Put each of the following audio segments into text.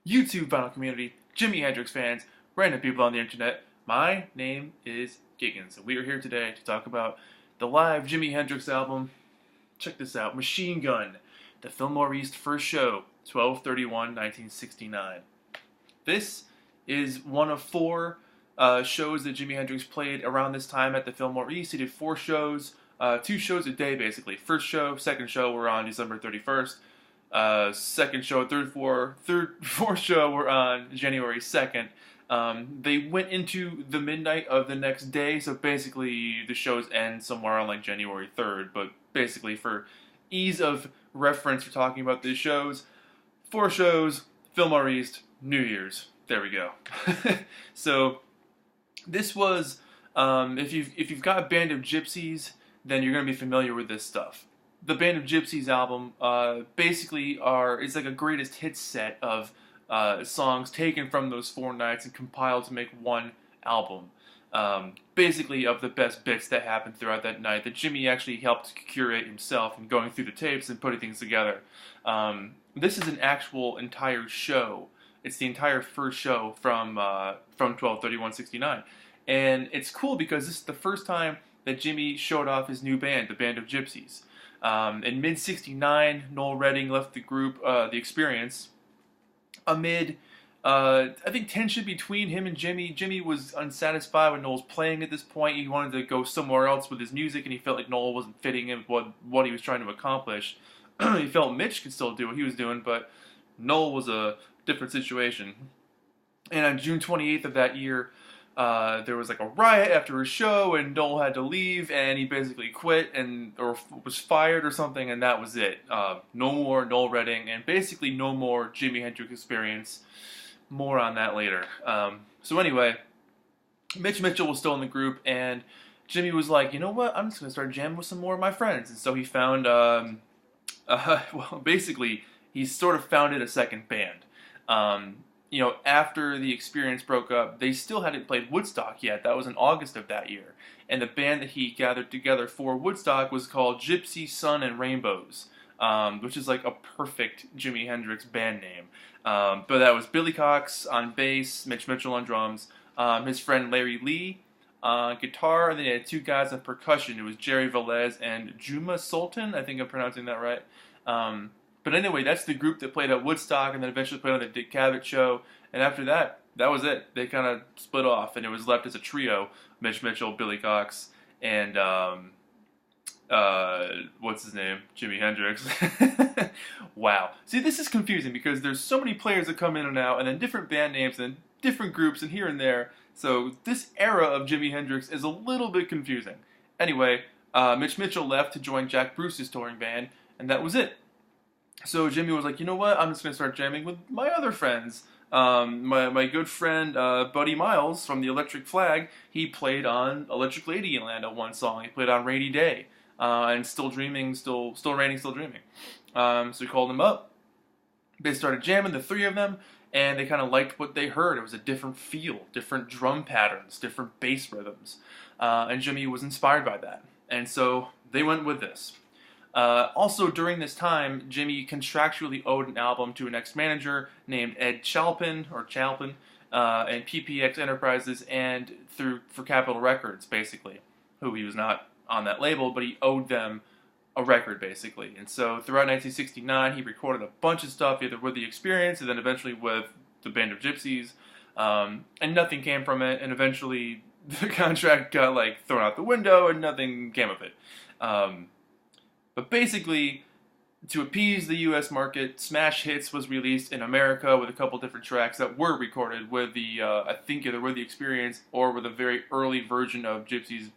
YouTube vinyl community, Jimi Hendrix fans, random people on the internet. My name is Giggens, and we are here today to talk about the live Jimi Hendrix album. Check this out, Machine Gun, the Fillmore East first show, 12/31/1969. This is one of four shows that Jimi Hendrix played around this time at the Fillmore East. He did 4 shows, 2 shows a day basically. First show, second show were on December 31st. Second show, fourth show were on January 2nd. They went into the midnight of the next day, so basically the shows end somewhere on like January 3rd, but basically for ease of reference for talking about these shows, 4 shows, Fillmore East, New Year's. There we go. So this was, if you've got a Band of Gypsys, then you're going to be familiar with this stuff. The Band of Gypsys album basically is like a greatest hits set of songs taken from those 4 nights and compiled to make one album. Basically of the best bits that happened throughout that night that Jimi actually helped curate himself and going through the tapes and putting things together. This is an actual entire show. It's the entire first show from 12/31/69. And it's cool because this is the first time that Jimi showed off his new band, the Band of Gypsys. In mid-69, Noel Redding left the group, The Experience, amid, I think, tension between him and Jimi. Jimi was unsatisfied with Noel's playing at this point. He wanted to go somewhere else with his music, and he felt like Noel wasn't fitting in with what he was trying to accomplish. He felt Mitch could still do what he was doing, but Noel was a different situation. And on June 28th of that year, there was like a riot after his show, and Noel had to leave, and he basically quit or was fired or something, and that was it. No more Noel Redding, and basically no more Jimi Hendrix Experience. More on that later. So anyway, Mitch Mitchell was still in the group, and Jimi was like, you know what, I'm just going to start jamming with some more of my friends. And so he found, well, basically, he sort of founded a second band. You know, after The Experience broke up, they still hadn't played Woodstock yet. That was in August of that year. And the band that he gathered together for Woodstock was called Gypsy, Sun, and Rainbows, which is like a perfect Jimi Hendrix band name. But that was Billy Cox on bass, Mitch Mitchell on drums, his friend Larry Lee on guitar, and then he had 2 guys on percussion. It was Jerry Velez and Juma Sultan. I think I'm pronouncing that right. But anyway, that's the group that played at Woodstock and then eventually played on the Dick Cavett show. And after that, that was it. They kind of split off, and it was left as a trio: Mitch Mitchell, Billy Cox, and what's his name? Jimi Hendrix. Wow. See, this is confusing because there's so many players that come in and out, and then different band names and different groups and here and there. So this era of Jimi Hendrix is a little bit confusing. Anyway, Mitch Mitchell left to join Jack Bruce's touring band, and that was it. So Jimi was like, you know what, I'm just going to start jamming with my other friends. My good friend Buddy Miles from the Electric Flag, he played on Electric Ladyland on one song. He played on Rainy Day, and Still Dreaming, Still Raining, Still Dreaming. So he called him up. They started jamming, the 3 of them, and they kind of liked what they heard. It was a different feel, different drum patterns, different bass rhythms. And Jimi was inspired by that. And so they went with this. Also, during this time, Jimi contractually owed an album to an ex-manager named Ed Chalpin, and PPX Enterprises, and for Capitol Records, basically, who he was not on that label, but he owed them a record, basically. And so, throughout 1969, he recorded a bunch of stuff, either with The Experience, and then eventually with the Band of Gypsys, and nothing came from it, and eventually the contract got, like, thrown out the window, and nothing came of it. But basically, to appease the U.S. market, Smash Hits was released in America with a couple different tracks that were recorded with I think either with The Experience or with a very early version of Gypsy,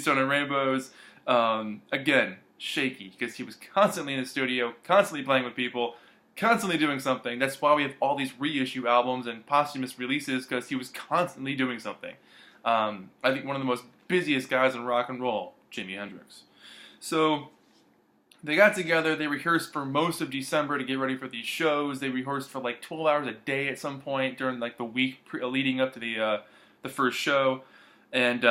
Sun and Rainbows. Again, shaky, because he was constantly in the studio, constantly playing with people, constantly doing something. That's why we have all these reissue albums and posthumous releases, because he was constantly doing something. I think one of the most busiest guys in rock and roll, Jimi Hendrix. So they got together, they rehearsed for most of December to get ready for these shows. They rehearsed for like 12 hours a day at some point during like the week leading up to the first show. And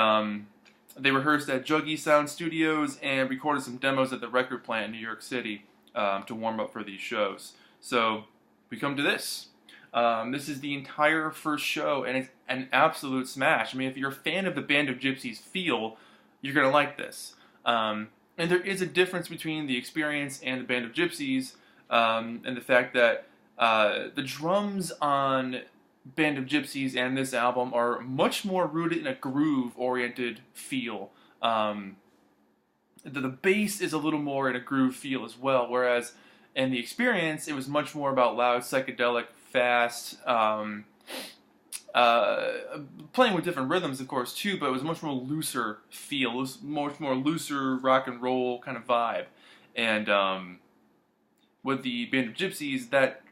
they rehearsed at Juggy Sound Studios and recorded some demos at the record plant in New York City to warm up for these shows. So we come to this. This is the entire first show, and it's an absolute smash. I mean, if you're a fan of the Band of Gypsys feel, you're going to like this. And there is a difference between the Experience and the Band of Gypsys, and the fact that the drums on Band of Gypsys and this album are much more rooted in a groove-oriented feel. The bass is a little more in a groove feel as well, whereas in the Experience, it was much more about loud, psychedelic, fast, playing with different rhythms, of course, too, but it was much more looser feel. It was much more looser rock and roll kind of vibe. And with the Band of Gypsys, that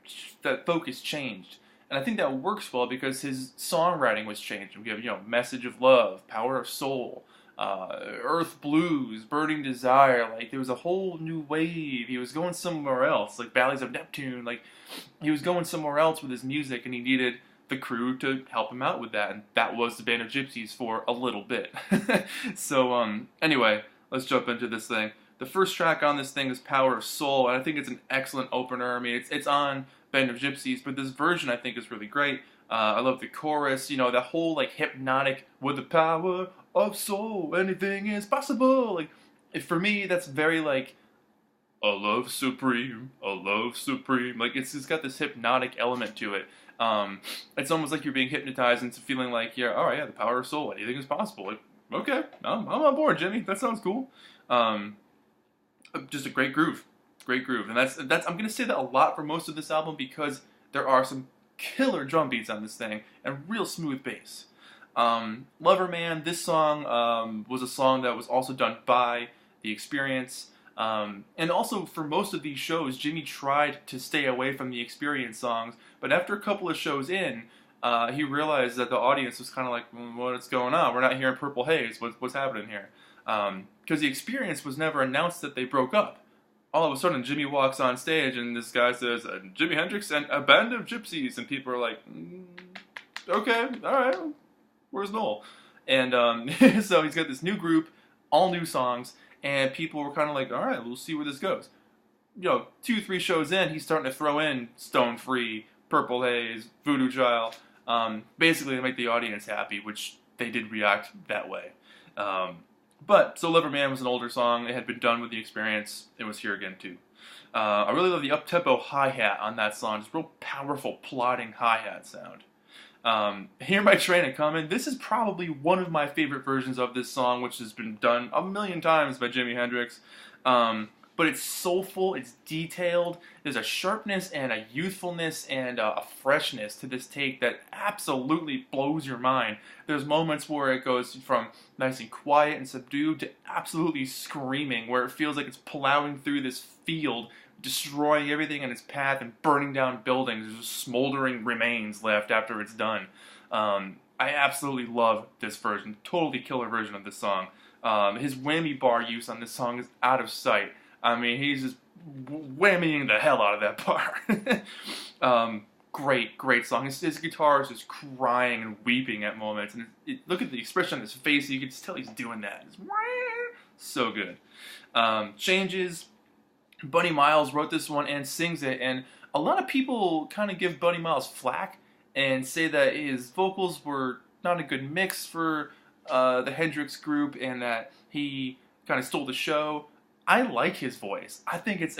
focus changed. And I think that works well because his songwriting was changed. We have, Message of Love, Power of Soul, Earth Blues, Burning Desire. Like, there was a whole new wave. He was going somewhere else, like Valleys of Neptune. Like, he was going somewhere else with his music, and he needed the crew to help him out with that. And that was the Band of Gypsys for a little bit. So, anyway, let's jump into this thing. The first track on this thing is Power of Soul, and I think it's an excellent opener. I mean, it's on Band of Gypsys, but this version I think is really great. I love the chorus, that whole like hypnotic, with the power of soul, anything is possible. Like, for me, that's very like a love supreme, a love supreme. Like, it's got this hypnotic element to it. It's almost like you're being hypnotized into feeling like, yeah, all right, yeah, the power of soul, anything is possible. Like, okay, I'm on board, Jimmy. That sounds cool. Just a great groove, and that's I'm gonna say that a lot for most of this album because there are some killer drum beats on this thing and real smooth bass. Lover Man, this song was a song that was also done by The Experience, and also for most of these shows, Jimmy tried to stay away from The Experience songs, but after a couple of shows in, he realized that the audience was kind of like, what's going on? We're not hearing Purple Haze. What's happening here? Because The Experience was never announced that they broke up. All of a sudden, Jimmy walks on stage and this guy says, Jimi Hendrix and a Band of Gypsys, and people are like, okay, all right, where's Noel? And so he's got this new group, all new songs, and people were kind of like, all right, we'll see where this goes. 2-3 shows in, he's starting to throw in Stone Free, Purple Haze, Voodoo Child, basically to make the audience happy, which they did react that way. So Lover Man was an older song. It had been done with The Experience. It was here again, too. I really love the up-tempo hi-hat on that song. Just real powerful, plodding hi-hat sound. Hear My Train A-Comin'. This is probably one of my favorite versions of this song, which has been done a million times by Jimi Hendrix. But it's soulful, it's detailed, there's a sharpness and a youthfulness and a freshness to this take that absolutely blows your mind. There's moments where it goes from nice and quiet and subdued to absolutely screaming, where it feels like it's plowing through this field, destroying everything in its path and burning down buildings. There's just smoldering remains left after it's done. I absolutely love this version, totally killer version of this song. His whammy bar use on this song is out of sight. I mean, he's just whammying the hell out of that bar. Great song. His guitar is just crying and weeping at moments. And look at the expression on his face. You can just tell he's doing that. It's so good. Changes. Buddy Miles wrote this one and sings it. And a lot of people kind of give Buddy Miles flack and say that his vocals were not a good mix for the Hendrix group and that he kind of stole the show. I like his voice. I think it's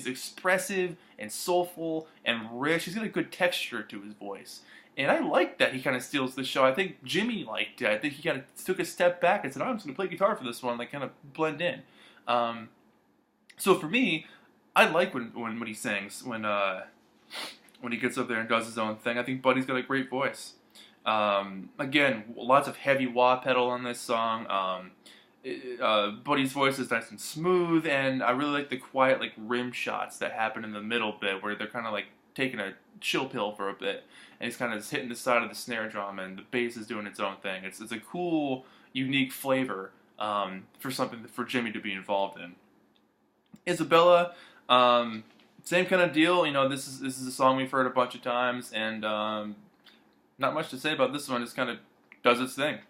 expressive and soulful and rich. He's got a good texture to his voice. And I like that he kind of steals the show. I think Jimmy liked it. I think he kind of took a step back and said, I'm just going to play guitar for this one, like kind of blend in. So for me, I like when he sings, when he gets up there and does his own thing. I think Buddy's got a great voice. Again, lots of heavy wah pedal on this song. Buddy's voice is nice and smooth, and I really like the quiet like rim shots that happen in the middle bit where they're kind of like taking a chill pill for a bit, and he's kind of just hitting the side of the snare drum, and the bass is doing its own thing. It's a cool, unique flavor for something for Jimmy to be involved in. Isabella, same kind of deal. This is a song we've heard a bunch of times, and not much to say about this one. It just kind of does its thing.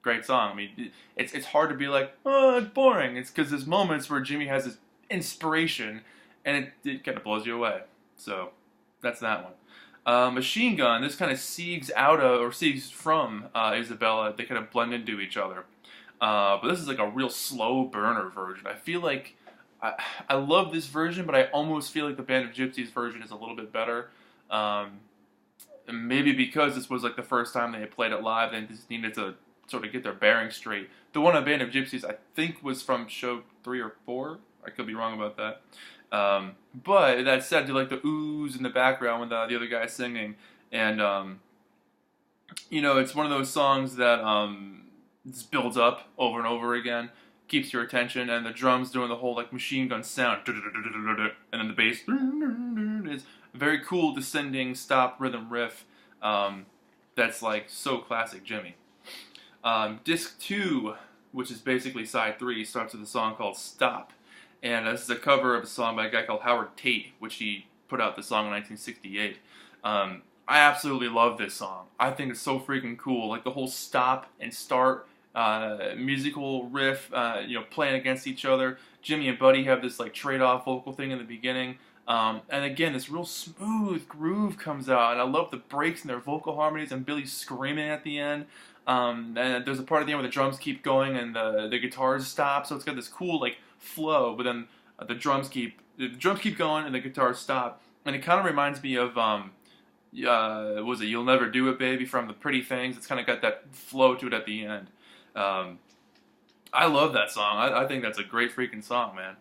Great song. I mean, it's hard to be like, oh, it's boring. It's because there's moments where Jimmy has this inspiration, and it kind of blows you away. So, that's that one. Machine Gun, this kind of siegs out of, or siegs from Isabella. They kind of blend into each other. But this is like a real slow burner version. I feel like I love this version, but I almost feel like the Band of Gypsys version is a little bit better. Maybe because this was like the first time they had played it live, and just needed to sort of get their bearings straight. The one on Band of Gypsys, I think, was from show 3 or 4. I could be wrong about that. But that said, I do like the oohs in the background with the other guy singing. And, you know, it's one of those songs that just builds up over and over again, keeps your attention, and the drums doing the whole like machine gun sound, and then the bass is a very cool descending stop rhythm riff that's like so classic Jimmy. Disc 2, which is basically side 3, starts with a song called Stop. And this is a cover of a song by a guy called Howard Tate, which he put out the song in 1968. I absolutely love this song. I think it's so freaking cool. Like the whole stop and start musical riff, you know, playing against each other. Jimmy and Buddy have this like trade-off vocal thing in the beginning. And again, this real smooth groove comes out. And I love the breaks in their vocal harmonies and Billy screaming at the end. And there's a part at the end where the drums keep going and the guitars stop. So it's got this cool like flow, but then the drums keep going and the guitars stop. And it kind of reminds me of what was it, You'll Never Do It Baby from The Pretty Things. It's kind of got that flow to it at the end. I love that song. I think that's a great freaking song, man.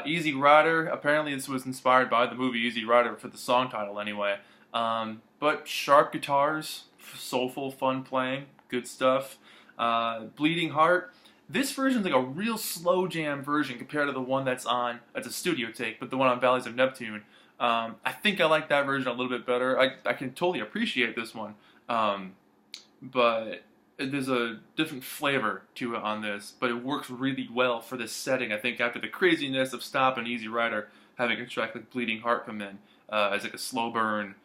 Easy Rider, apparently this was inspired by the movie Easy Rider for the song title anyway. But sharp guitars, soulful, fun playing, good stuff. Bleeding Heart. This version is like a real slow jam version compared to the one that's on, it's a studio take, but the one on Valleys of Neptune. I think I like that version a little bit better. I can totally appreciate this one. But there's a different flavor to it on this, but it works really well for this setting. I think after the craziness of Stop and Easy Rider, having a track like Bleeding Heart come in as like a slow burn,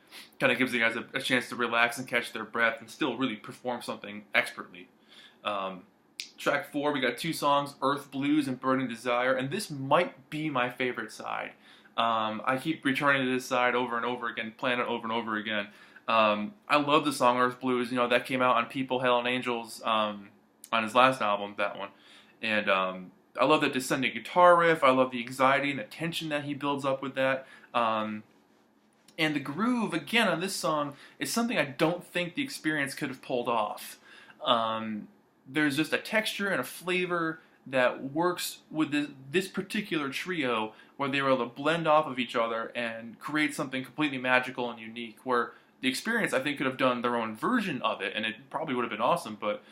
kind of gives the guys a chance to relax and catch their breath and still really perform something expertly. Track 4, we got 2 songs, Earth Blues and Burning Desire, and this might be my favorite side. I keep returning to this side over and over again, playing it over and over again. I love the song Earth Blues. You know, that came out on People, Hell, and Angels on his last album, that one. And I love the descending guitar riff. I love the anxiety and the tension that he builds up with that. And the groove, again, on this song is something I don't think the Experience could have pulled off. There's just a texture and a flavor that works with this particular trio where they were able to blend off of each other and create something completely magical and unique, where the Experience, I think, could have done their own version of it, and it probably would have been awesome, but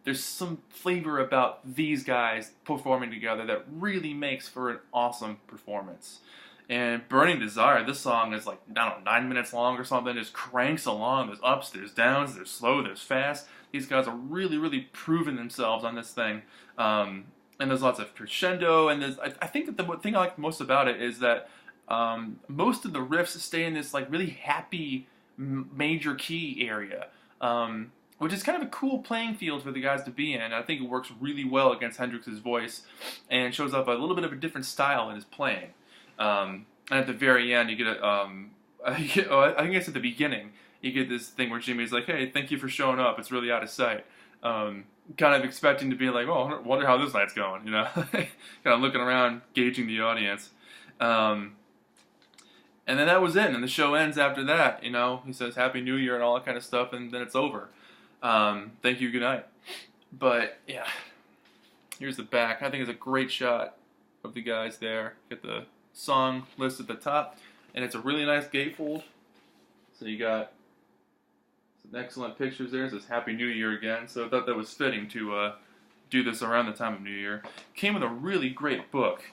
there's some flavor about these guys performing together that really makes for an awesome performance. And Burning Desire, this song is like, I don't know, 9 minutes long or something, just cranks along. There's ups, there's downs, there's slow, there's fast. These guys are really, really proving themselves on this thing. And there's lots of crescendo, and I think that the thing I like most about it is that most of the riffs stay in this like really happy major key area, which is kind of a cool playing field for the guys to be in. I think it works really well against Hendrix's voice and shows up a little bit of a different style in his playing. And at the very end, you get I think it's at the beginning, you get this thing where Jimmy's like, hey, thank you for showing up, it's really out of sight. Kind of expecting to be like, oh, I wonder how this night's going, you know? Kind of looking around, gauging the audience. And then that was it, and the show ends after that, you know? He says Happy New Year and all that kind of stuff, and then it's over. Thank you, good night. But, yeah, here's the back. I think it's a great shot of the guys there. Get the song list at the top, and it's a really nice gatefold. So you got some excellent pictures there. It says Happy New Year again, so I thought that was fitting to do this around the time of New Year. Came with a really great book,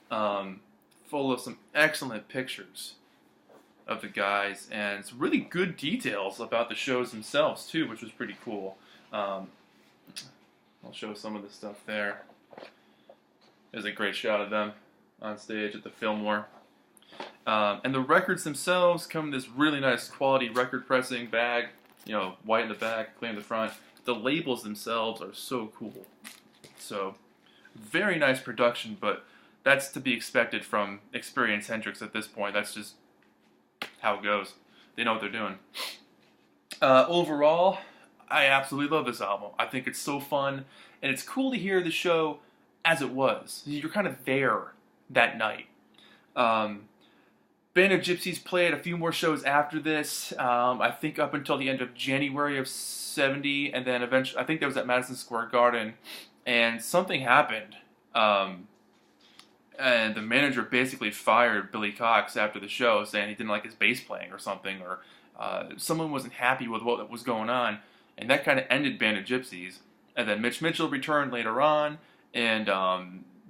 full of some excellent pictures of the guys, and some really good details about the shows themselves too, which was pretty cool. I'll show some of the stuff there. There's a great shot of them on stage at the Fillmore. And the records themselves come in this really nice quality record pressing bag, you know, white in the back, clear in the front. The labels themselves are so cool. So, very nice production, but that's to be expected from Experience Hendrix at this point. That's just how it goes. They know what they're doing. Overall, I absolutely love this album. I think it's so fun, and it's cool to hear the show as it was. You're kind of there that night. Um, Band of Gypsys played a few more shows after this. I think up until the end of January of '70, and then eventually, I think that was at Madison Square Garden, and something happened. And the manager basically fired Billy Cox after the show, saying he didn't like his bass playing or something, or someone wasn't happy with what was going on, and that kind of ended Band of Gypsys. And then Mitch Mitchell returned later on, and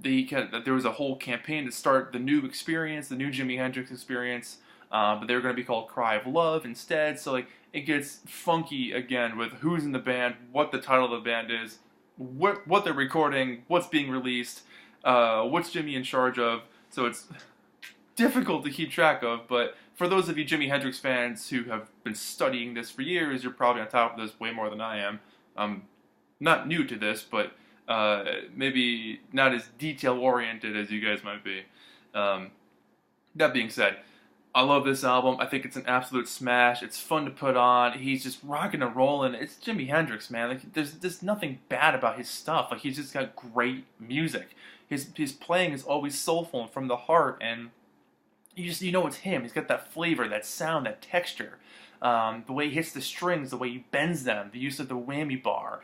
there was a whole campaign to start the new experience, the new Jimi Hendrix experience, but they were going to be called Cry of Love instead. So like it gets funky again with who's in the band, what the title of the band is, what they're recording, what's being released, what's Jimmy in charge of. So it's difficult to keep track of, but for those of you Jimi Hendrix fans who have been studying this for years, you're probably on top of this way more than I am. I'm not new to this, but maybe not as detail-oriented as you guys might be. That being said, I love this album. I think it's an absolute smash. It's fun to put on. He's just rocking and rolling. It's Jimi Hendrix, man. Like, there's nothing bad about his stuff. Like, he's just got great music. His playing is always soulful and from the heart, and you know it's him. He's got that flavor, that sound, that texture. The way he hits the strings, the way he bends them, the use of the whammy bar,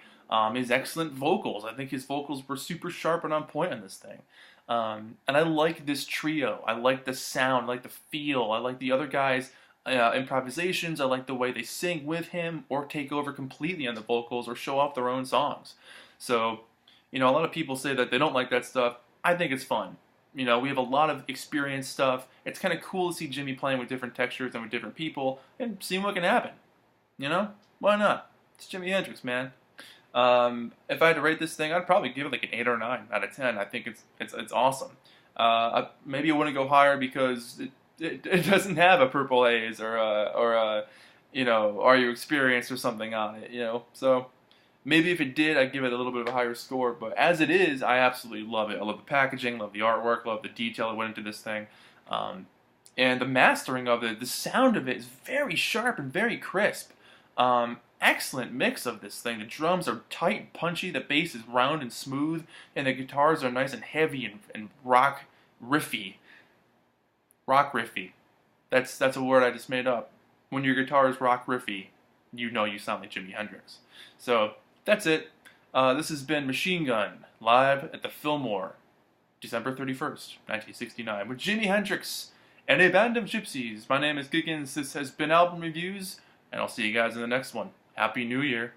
his excellent vocals. I think his vocals were super sharp and on point on this thing. And I like this trio. I like the sound, I like the feel, I like the other guys' improvisations, I like the way they sing with him or take over completely on the vocals or show off their own songs. So, a lot of people say that they don't like that stuff. I think it's fun. We have a lot of experienced stuff. It's kind of cool to see Jimmy playing with different textures and with different people and seeing what can happen. Why not? It's Jimi Hendrix, man. If I had to rate this thing, I'd probably give it like an 8 or 9 out of 10. I think it's awesome. Maybe I wouldn't go higher because it doesn't have a Purple Haze or Are You Experienced or something on it. So maybe if it did, I'd give it a little bit of a higher score. But as it is, I absolutely love it. I love the packaging, love the artwork, love the detail that went into this thing. And the mastering of it, the sound of it is very sharp and very crisp. Excellent mix of this thing. The drums are tight and punchy, the bass is round and smooth, and the guitars are nice and heavy and rock riffy. Rock riffy. That's a word I just made up. When your guitar is rock riffy, you know you sound like Jimi Hendrix. So, that's it. This has been Machine Gun, live at the Fillmore, December 31st, 1969, with Jimi Hendrix and a Band of Gypsys. My name is Giggens. This has been Album Reviews, and I'll see you guys in the next one. Happy New Year.